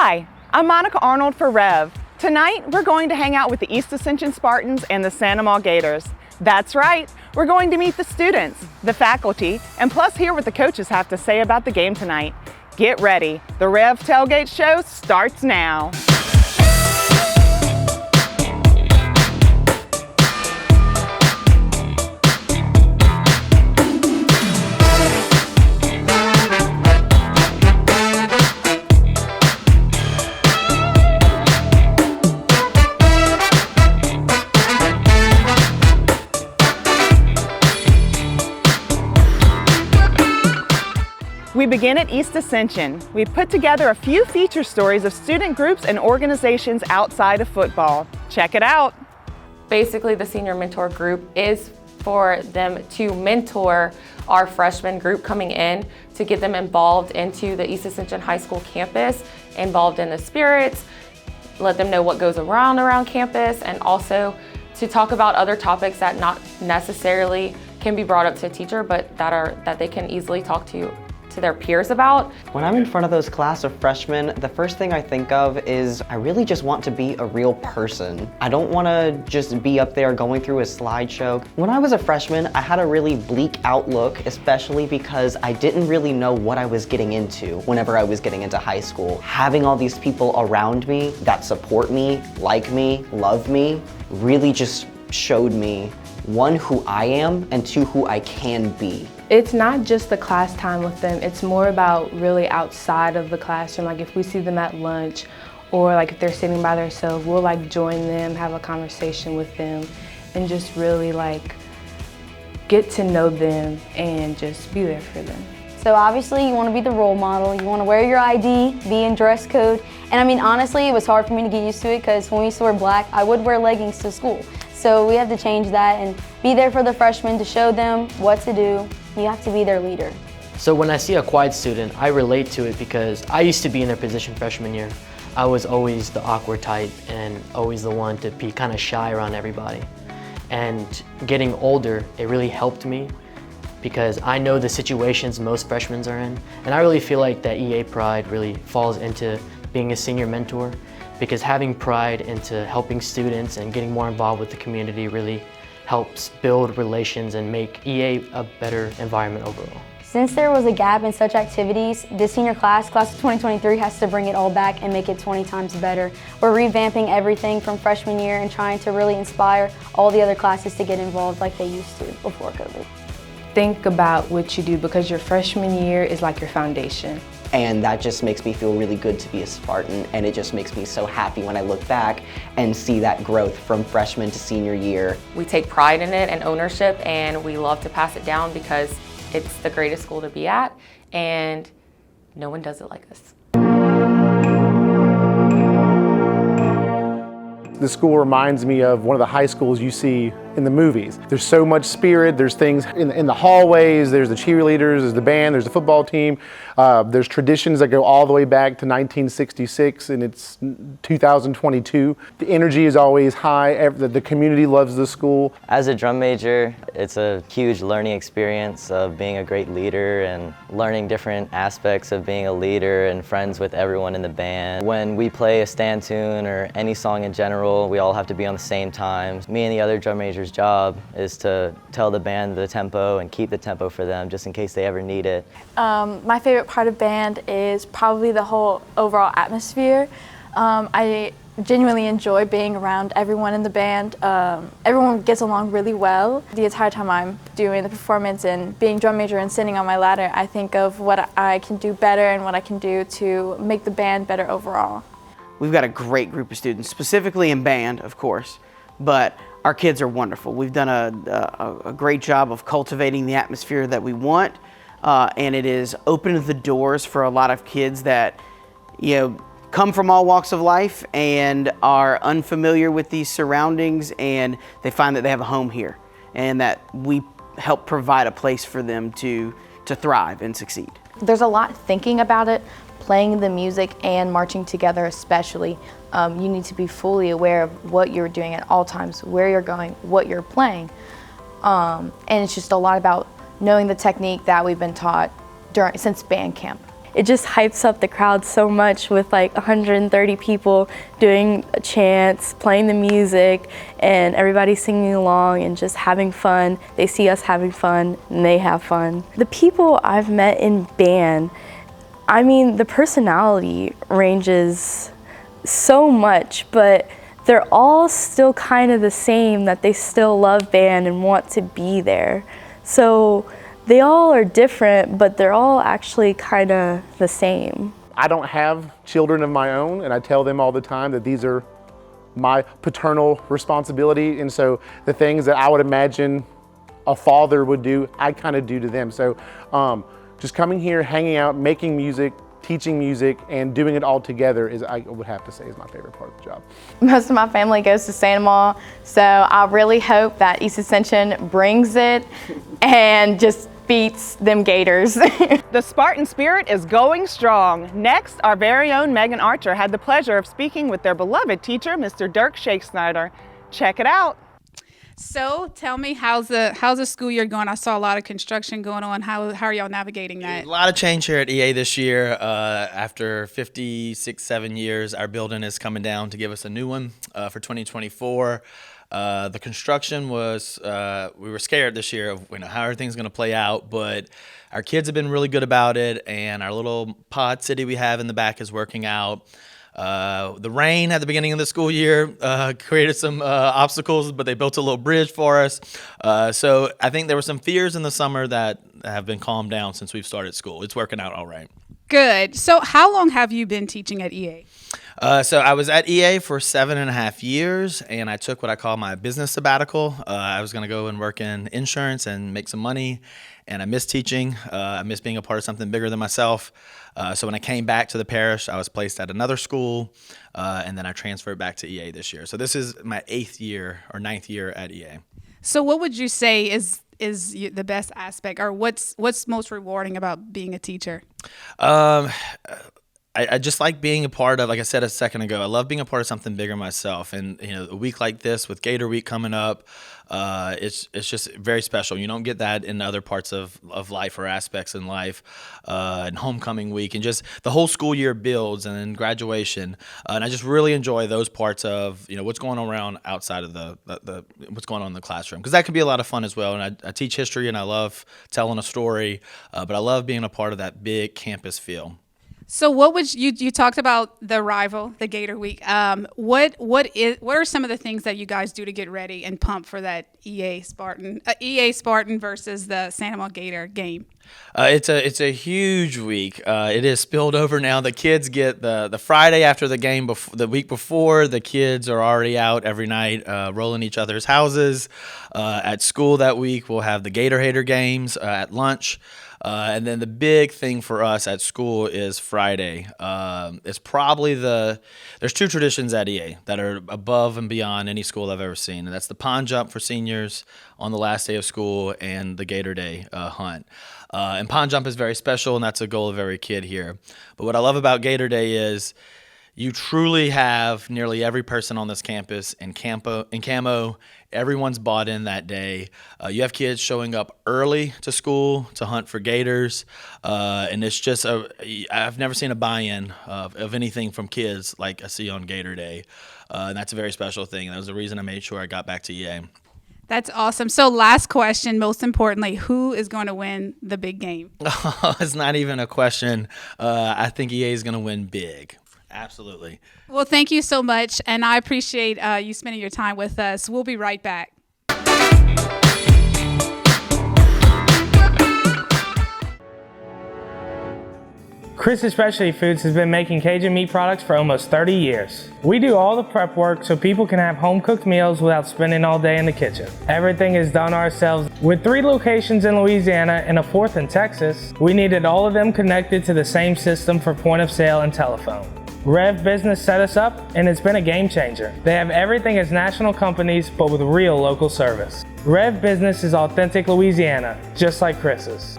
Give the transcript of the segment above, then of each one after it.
Hi, I'm Monica Arnold for Rev. Tonight, we're going to hang out with the East Ascension Spartans and the Santa Maria Gators. That's right, we're going to meet the students, the faculty, and plus hear what the coaches have to say about the game tonight. Get ready, the Rev Tailgate Show starts now. We begin at East Ascension. We've put together a few feature stories of student groups and organizations outside of football. Check it out. Basically, the senior mentor group is for them to mentor our freshman group coming in to get them involved into the East Ascension High School campus, involved in the spirits, let them know what goes around campus, and also to talk about other topics that not necessarily can be brought up to a teacher, but that they can easily talk to their peers about. When I'm in front of those class of freshmen, the first thing I think of is I really just want to be a real person. I don't want to just be up there going through a slideshow. When I was a freshman, I had a really bleak outlook, especially because I didn't really know what I was getting into whenever I was getting into high school. Having all these people around me that support me, like me, love me, really just showed me, one, who I am, and two, who I can be. It's not just the class time with them, it's more about really outside of the classroom. Like if we see them at lunch or like if they're sitting by themselves, we'll like join them, have a conversation with them, and just really like get to know them and just be there for them. So obviously you want to be the role model, you want to wear your ID, be in dress code. And I mean, honestly, it was hard for me to get used to it because when we used to wear black, I would wear leggings to school. So we have to change that and be there for the freshmen to show them what to do. You have to be their leader. So when I see a quiet student, I relate to it because I used to be in their position freshman year. I was always the awkward type and always the one to be kind of shy around everybody. And getting older, it really helped me because I know the situations most freshmen are in. And I really feel like that EA pride really falls into being a senior mentor, because having pride into helping students and getting more involved with the community really helps build relations and make EA a better environment overall. Since there was a gap in such activities, the senior class of 2023, has to bring it all back and make it 20 times better. We're revamping everything from freshman year and trying to really inspire all the other classes to get involved like they used to before COVID. Think about what you do because your freshman year is like your foundation. And that just makes me feel really good to be a Spartan, and it just makes me so happy when I look back and see that growth from freshman to senior year. We take pride in it and ownership, and we love to pass it down because it's the greatest school to be at, and no one does it like us. The school reminds me of one of the high schools you see in the movies. There's so much spirit, there's things in the hallways, there's the cheerleaders, there's the band, there's the football team. There's traditions that go all the way back to 1966 and it's 2022. The energy is always high, the community loves the school. As a drum major, it's a huge learning experience of being a great leader and learning different aspects of being a leader and friends with everyone in the band. When we play a stand tune or any song in general, we all have to be on the same time. Me and the other drum majors' job is to tell the band the tempo and keep the tempo for them just in case they ever need it. My favorite part of band is probably the whole overall atmosphere. I genuinely enjoy being around everyone in the band. Everyone gets along really well. The entire time I'm doing the performance and being drum major and sitting on my ladder, I think of what I can do better and what I can do to make the band better overall. We've got a great group of students, specifically in band, of course, but our kids are wonderful. We've done a great job of cultivating the atmosphere that we want, and it is opened the doors for a lot of kids that, come from all walks of life and are unfamiliar with these surroundings, and they find that they have a home here, and that we help provide a place for them to thrive and succeed. There's a lot thinking about it. Playing the music and marching together especially, you need to be fully aware of what you're doing at all times, where you're going, what you're playing. And it's just a lot about knowing the technique that we've been taught since band camp. it just hypes up the crowd so much with like 130 people doing chants, playing the music, and everybody singing along and just having fun. They see us having fun and they have fun. The people I've met in band, I mean, the personality ranges so much, but they're all still kind of the same, that they still love band and want to be there. So they all are different, but they're all actually kind of the same. I don't have children of my own, and I tell them all the time that these are my paternal responsibility, and so the things that I would imagine a father would do, I kind of do to them. So just coming here, hanging out, making music, teaching music, and doing it all together is, I would have to say, is my favorite part of the job. Most of my family goes to Sandomal, so I really hope that East Ascension brings it and just beats them Gators. The Spartan spirit is going strong. Next, our very own Megan Archer had the pleasure of speaking with their beloved teacher, Mr. Dirk Shakesnyder. Check it out. So tell me, how's the school year going? I saw a lot of construction going on. How are y'all navigating that? A lot of change here at EA this year. After 7 years, our building is coming down to give us a new one for 2024. The construction was, we were scared this year of how everything's going to play out, but our kids have been really good about it, and our little pod city we have in the back is working out. The rain at the beginning of the school year created some obstacles, but they built a little bridge for us. So I think there were some fears in the summer that have been calmed down since we've started school. It's working out all right. Good. So how long have you been teaching at EA? So I was at EA for 7.5 years, and I took what I call my business sabbatical. I was going to go and work in insurance and make some money, and I miss teaching. I miss being a part of something bigger than myself. So when I came back to the parish, I was placed at another school, and then I transferred back to EA this year. So this is my 9th year at EA. So what would you say is the best aspect, or what's most rewarding about being a teacher? I just like being a part of, like I said a second ago, I love being a part of something bigger myself. And a week like this with Gator Week coming up, it's just very special. You don't get that in other parts of life or aspects in life. And homecoming week, and just the whole school year builds, and then graduation. And I just really enjoy those parts of what's going on around outside of the what's going on in the classroom, because that can be a lot of fun as well. And I teach history, and I love telling a story, but I love being a part of that big campus feel. So what would you talked about the rival, the Gator Week. What are some of the things that you guys do to get ready and pump for that EA Spartan versus the Sandomal Gator game? It's a huge week. It is spilled over now. The kids get the Friday after the game, the week before. The kids are already out every night rolling each other's houses. At school that week, we'll have the Gator Hater games at lunch. And then the big thing for us at school is Friday. It's probably there's 2 traditions at EA that are above and beyond any school I've ever seen. And that's the pond jump for seniors on the last day of school, and the Gator Day hunt. And pond jump is very special, and that's a goal of every kid here. But what I love about Gator Day is you truly have nearly every person on this campus in camo. Everyone's bought in that day. You have kids showing up early to school to hunt for gators, and it's just I've never seen a buy-in of anything from kids like I see on Gator Day, and that's a very special thing. That was the reason I made sure I got back to EA. That's awesome. So last question, most importantly, who is going to win the big game? It's not even a question. I think EA is going to win big. Absolutely. Well, thank you so much, and I appreciate you spending your time with us. We'll be right back. Chris's Specialty Foods has been making Cajun meat products for almost 30 years. We do all the prep work so people can have home-cooked meals without spending all day in the kitchen. Everything is done ourselves. With 3 locations in Louisiana and a 4th in Texas, we needed all of them connected to the same system for point of sale and telephone. Rev Business set us up, and it's been a game changer. They have everything as national companies, but with real local service. Rev Business is authentic Louisiana, just like Chris's.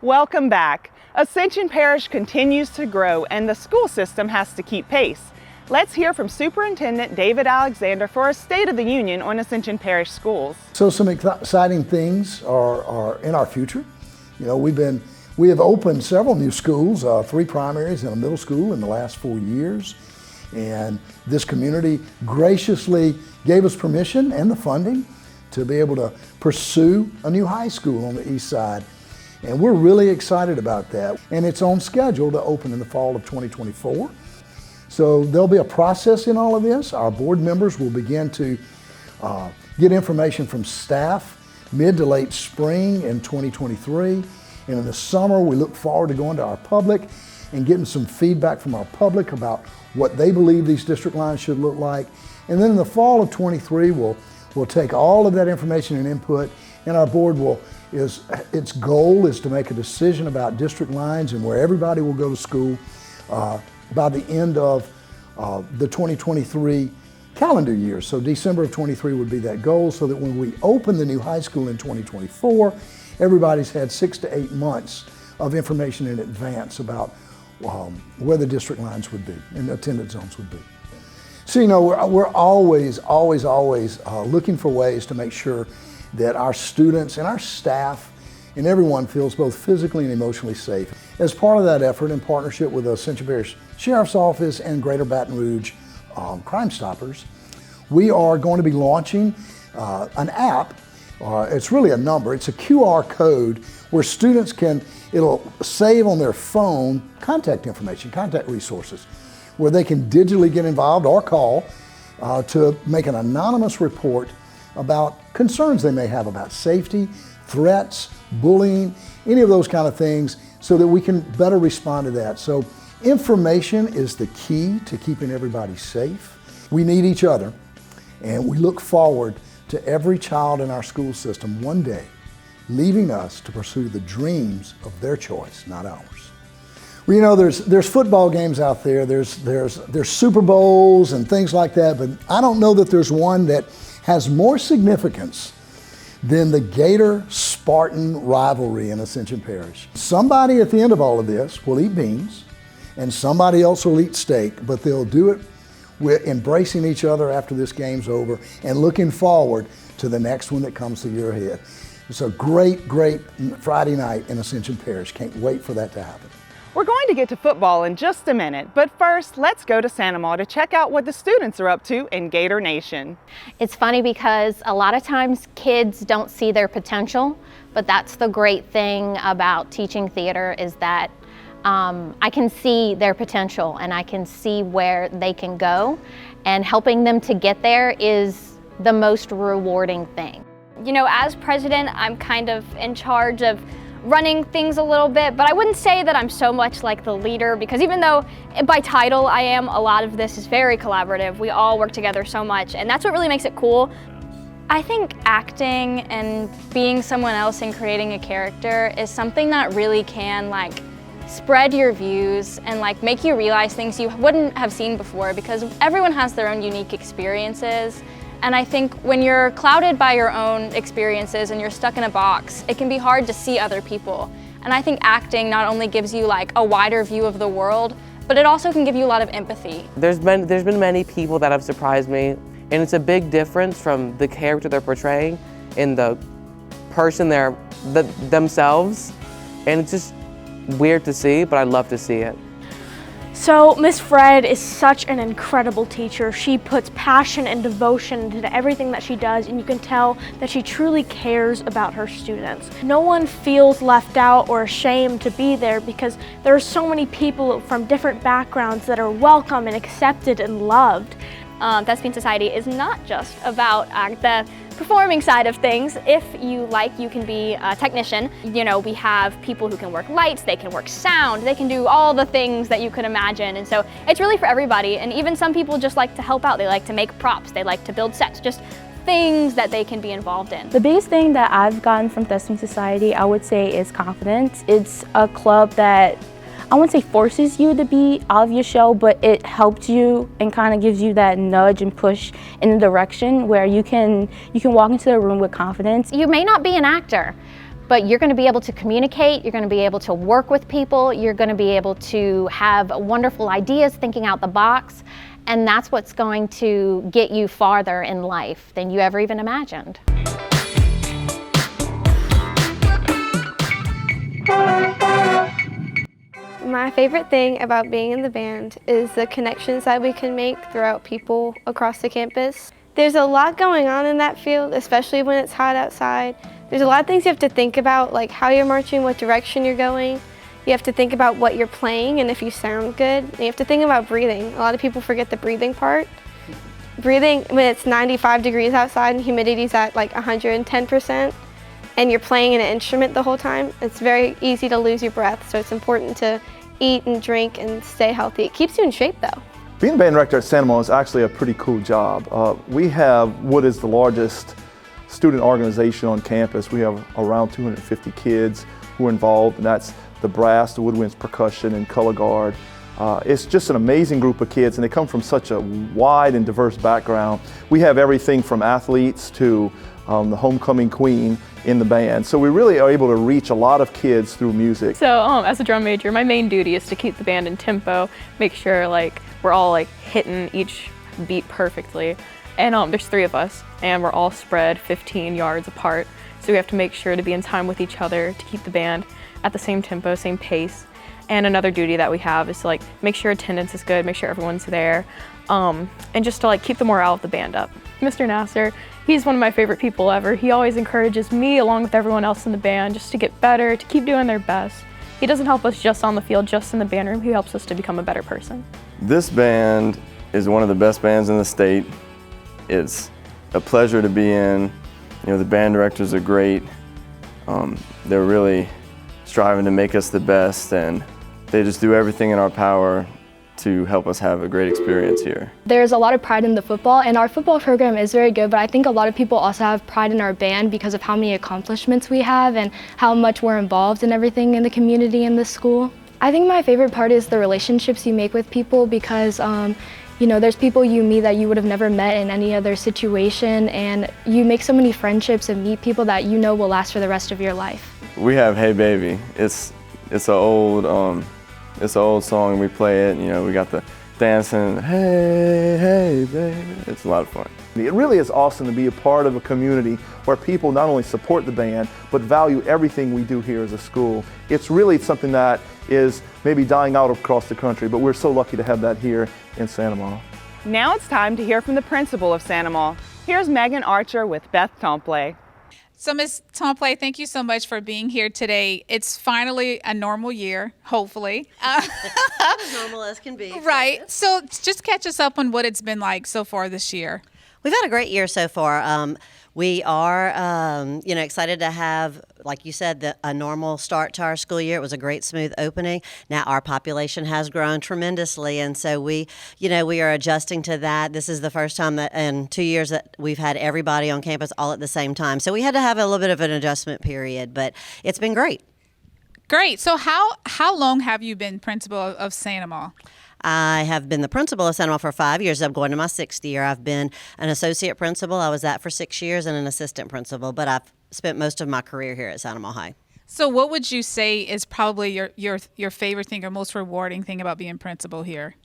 Welcome back. Ascension Parish continues to grow, and the school system has to keep pace. Let's hear from Superintendent David Alexander for a State of the Union on Ascension Parish schools. So some exciting things are in our future. We've been We have opened several new schools, 3 primaries and a middle school in the last 4 years. And this community graciously gave us permission and the funding to be able to pursue a new high school on the east side. And we're really excited about that. And it's on schedule to open in the fall of 2024. So there'll be a process in all of this. Our board members will begin to get information from staff mid to late spring in 2023. And in the summer, we look forward to going to our public and getting some feedback from our public about what they believe these district lines should look like. And then in the fall of 23, we'll take all of that information and input, and our board its goal is to make a decision about district lines and where everybody will go to school by the end of the 2023 calendar year. So December of 23 would be that goal, so that when we open the new high school in 2024, everybody's had 6 to 8 months of information in advance about where the district lines would be and attendance zones would be. So, we're always looking for ways to make sure that our students and our staff and everyone feels both physically and emotionally safe. As part of that effort, in partnership with the Central Parish Sheriff's Office and Greater Baton Rouge Crime Stoppers, we are going to be launching an app. It's really a number. It's a QR code where students it'll save on their phone contact information, contact resources, where they can digitally get involved or call to make an anonymous report about concerns they may have about safety, threats, bullying, any of those kind of things, so that we can better respond to that. So information is the key to keeping everybody safe. We need each other, and we look forward to every child in our school system one day leaving us to pursue the dreams of their choice, not ours. Well, there's football games out there, there's Super Bowls and things like that, but I don't know that there's one that has more significance than the Gator-Spartan rivalry in Ascension Parish. Somebody at the end of all of this will eat beans, and somebody else will eat steak, but they'll do it with embracing each other after this game's over and looking forward to the next one that comes the year ahead. It's a great Friday night in Ascension Parish. Can't wait for that to happen. We're going to get to football in just a minute, but first, let's go to Santa to check out what the students are up to in Gator Nation. It's funny because a lot of times kids don't see their potential, but that's the great thing about teaching theater is that I can see their potential and I can see where they can go, and helping them to get there is the most rewarding thing. As president, I'm kind of in charge of running things a little bit, but I wouldn't say that I'm so much like the leader, because even though by title I am, a lot of this is very collaborative. We all work together so much, and that's what really makes it cool. I think acting and being someone else and creating a character is something that really can spread your views and make you realize things you wouldn't have seen before, because everyone has their own unique experiences. And I think when you're clouded by your own experiences and you're stuck in a box, it can be hard to see other people. And I think acting not only gives you a wider view of the world, but it also can give you a lot of empathy. There's been many people that have surprised me, and it's a big difference from the character they're portraying and the person themselves. And it's just weird to see, but I love to see it. So Miss Fred is such an incredible teacher. She puts passion and devotion into everything that she does, and you can tell that she truly cares about her students. No one feels left out or ashamed to be there, because there are so many people from different backgrounds that are welcome and accepted and loved. Thespian Society is not just about the performing side of things. If you like, you can be a technician. We have people who can work lights, they can work sound, they can do all the things that you could imagine. And so it's really for everybody. And even some people just like to help out. They like to make props, they like to build sets, just things that they can be involved in. The biggest thing that I've gotten from Thespian Society, I would say, is confidence. It's a club that I wouldn't say forces you to be out of your shell, but it helps you and kind of gives you that nudge and push in the direction where you can walk into the room with confidence. You may not be an actor, but you're going to be able to communicate, you're going to be able to work with people, you're going to be able to have wonderful ideas, thinking out the box, and that's what's going to get you farther in life than you ever even imagined. My favorite thing about being in the band is the connections that we can make throughout people across the campus. There's a lot going on in that field, especially when it's hot outside. There's a lot of things you have to think about, like how you're marching, what direction you're going. You have to think about what you're playing and if you sound good. And you have to think about breathing. A lot of people forget the breathing part. Breathing when it's 95 degrees outside and humidity's at like 110%, and you're playing an instrument the whole time, it's very easy to lose your breath. So it's important to eat and drink and stay healthy. It keeps you in shape though. Being the band director at Santa Monica is actually a pretty cool job. We have what is the largest student organization on campus. We have around 250 kids who are involved, and that's the brass, the woodwinds, percussion, and color guard. It's just an amazing group of kids, and they come from such a wide and diverse background. We have everything from athletes to the homecoming queen in the band. So we really are able to reach a lot of kids through music. So as a drum major, my main duty is to keep the band in tempo, make sure we're all hitting each beat perfectly. And there's 3 of us, and we're all spread 15 yards apart. So we have to make sure to be in time with each other to keep the band at the same tempo, same pace. And another duty that we have is to make sure attendance is good, make sure everyone's there, and just to keep the morale of the band up. Mr. Nasser, he's one of my favorite people ever. He always encourages me along with everyone else in the band just to get better, to keep doing their best. He doesn't help us just on the field, just in the band room. He helps us to become a better person. This band is one of the best bands in the state. It's a pleasure to be in. The band directors are great. They're really striving to make us the best, and they just do everything in our power to help us have a great experience here. There's a lot of pride in the football, and our football program is very good, but I think a lot of people also have pride in our band because of how many accomplishments we have and how much we're involved in everything in the community and the school. I think my favorite part is the relationships you make with people because there's people you meet that you would have never met in any other situation, and you make so many friendships and meet people that you know will last for the rest of your life. We have Hey Baby. It's an old song, and we play it. We got the dancing, hey baby. It's a lot of fun. It really is awesome to be a part of a community where people not only support the band, but value everything we do here as a school. It's really something that is maybe dying out across the country, but we're so lucky to have that here in Santa Monica. Now it's time to hear from the principal of Santa Monica. Here's Megan Archer with Beth Tomplay. So Ms. Tomplay, thank you so much for being here today. It's finally a normal year, hopefully. As normal as can be. Right. So just catch us up on what it's been like so far this year. We've had a great year so far. We are, excited to have, like you said, a normal start to our school year. It was a great, smooth opening. Now our population has grown tremendously, and so we are adjusting to that. This is the first time that in 2 years that we've had everybody on campus all at the same time. So we had to have a little bit of an adjustment period, but it's been great. Great. So how long have you been principal of Santa Monica? I have been the principal of Santa Monica for 5 years. I'm going to my 6th year. I've been an associate principal. I was that for 6 years, and an assistant principal, but I've spent most of my career here at Santa Monica High. So what would you say is probably your favorite thing or most rewarding thing about being principal here?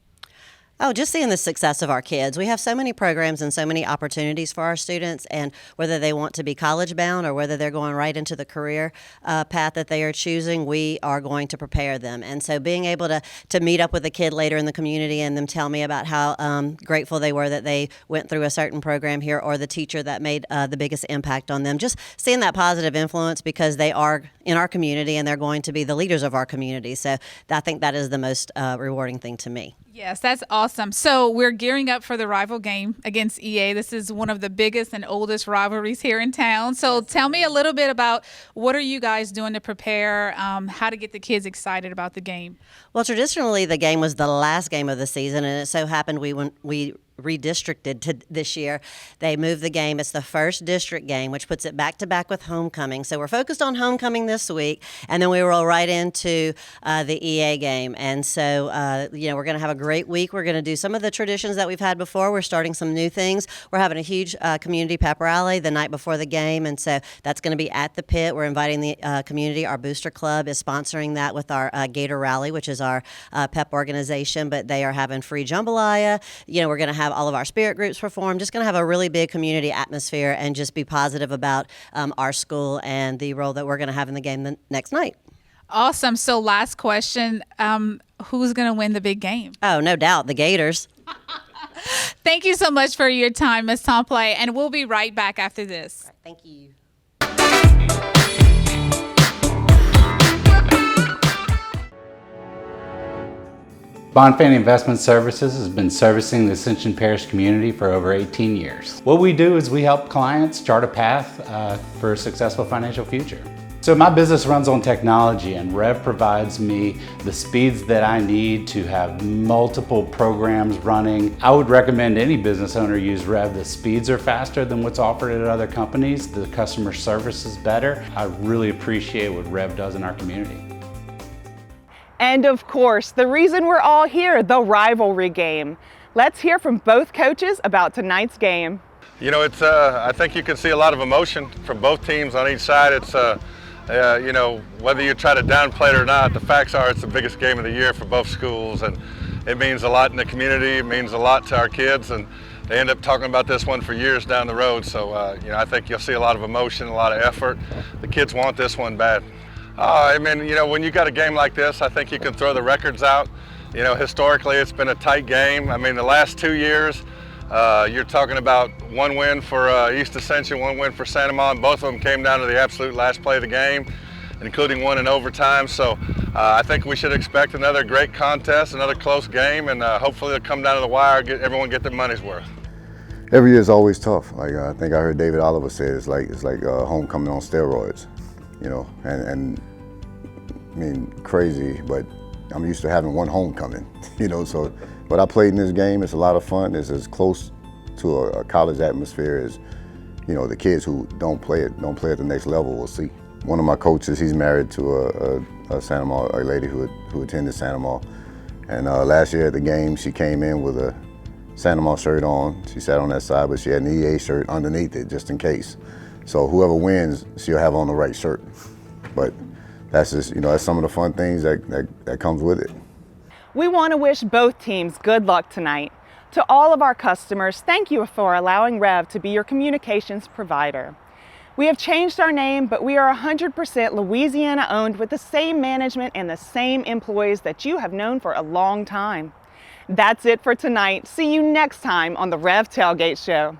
Oh, just seeing the success of our kids. We have so many programs and so many opportunities for our students, and whether they want to be college bound or whether they're going right into the career path that they are choosing, we are going to prepare them. And so being able to meet up with a kid later in the community and them tell me about how grateful they were that they went through a certain program here, or the teacher that made the biggest impact on them, just seeing that positive influence because they are in our community and they're going to be the leaders of our community. So I think that is the most rewarding thing to me. Yes, that's awesome. So we're gearing up for the rival game against EA. This is one of the biggest and oldest rivalries here in town. So tell me a little bit about what are you guys doing to prepare, how to get the kids excited about the game? Well, traditionally the game was the last game of the season, and it so happened we redistricted to this year. They moved the game. It's the first district game, which puts it back to back with homecoming. So we're focused on homecoming this week, and then we roll right into the EA game. And so, we're going to have a great week. We're going to do some of the traditions that we've had before. We're starting some new things. We're having a huge community pep rally the night before the game, and so that's going to be at the pit. We're inviting the community. Our booster club is sponsoring that with our Gator Rally, which is our pep organization, but they are having free jambalaya. We're going to have all of our spirit groups perform. Just going to have a really big community atmosphere and just be positive about our school and the role that we're going to have in the game the next night. Awesome. So last question, who's going to win the big game? Oh, no doubt, the Gators. Thank you so much for your time, Ms. Tomplay, and we'll be right back after this. Thank you. Bonfani Investment Services has been servicing the Ascension Parish community for over 18 years. What we do is we help clients chart a path for a successful financial future. So my business runs on technology, and Rev provides me the speeds that I need to have multiple programs running. I would recommend any business owner use Rev. The speeds are faster than what's offered at other companies. The customer service is better. I really appreciate what Rev does in our community. And of course, the reason we're all here, the rivalry game. Let's hear from both coaches about tonight's game. You know, it's I think you can see a lot of emotion from both teams on each side. It's you know, whether you try to downplay it or not, the facts are it's the biggest game of the year for both schools, and it means a lot in the community. It means a lot to our kids, and they end up talking about this one for years down the road. So, you know, I think you'll see a lot of emotion, a lot of effort. The kids want this one bad. I mean, you know, when you got a game like this, I think you can throw the records out. You know, historically, it's been a tight game. I mean, the last 2 years, you're talking about one win for East Ascension, one win for Santa Monica, and both of them came down to the absolute last play of the game, including one in overtime. So I think we should expect another great contest, another close game, and hopefully it'll come down to the wire, everyone get their money's worth. Every year is always tough. Like I think I heard David Oliver say it's like homecoming on steroids, you know, and I mean, crazy, but I'm used to having one homecoming, you know, so, but I played in this game, it's a lot of fun, it's as close to a college atmosphere as, you know, the kids who don't play at the next level will see. One of my coaches, he's married to a Santa Monica, a lady who attended Santa Monica, and last year at the game, she came in with a Santa Monica shirt on, she sat on that side, but she had an EA shirt underneath it, just in case. So whoever wins, she'll have on the right shirt. But that's just, you know, that's some of the fun things that comes with it. We want to wish both teams good luck tonight. To all of our customers, thank you for allowing Rev to be your communications provider. We have changed our name, but we are 100% Louisiana owned with the same management and the same employees that you have known for a long time. That's it for tonight. See you next time on the Rev Tailgate Show.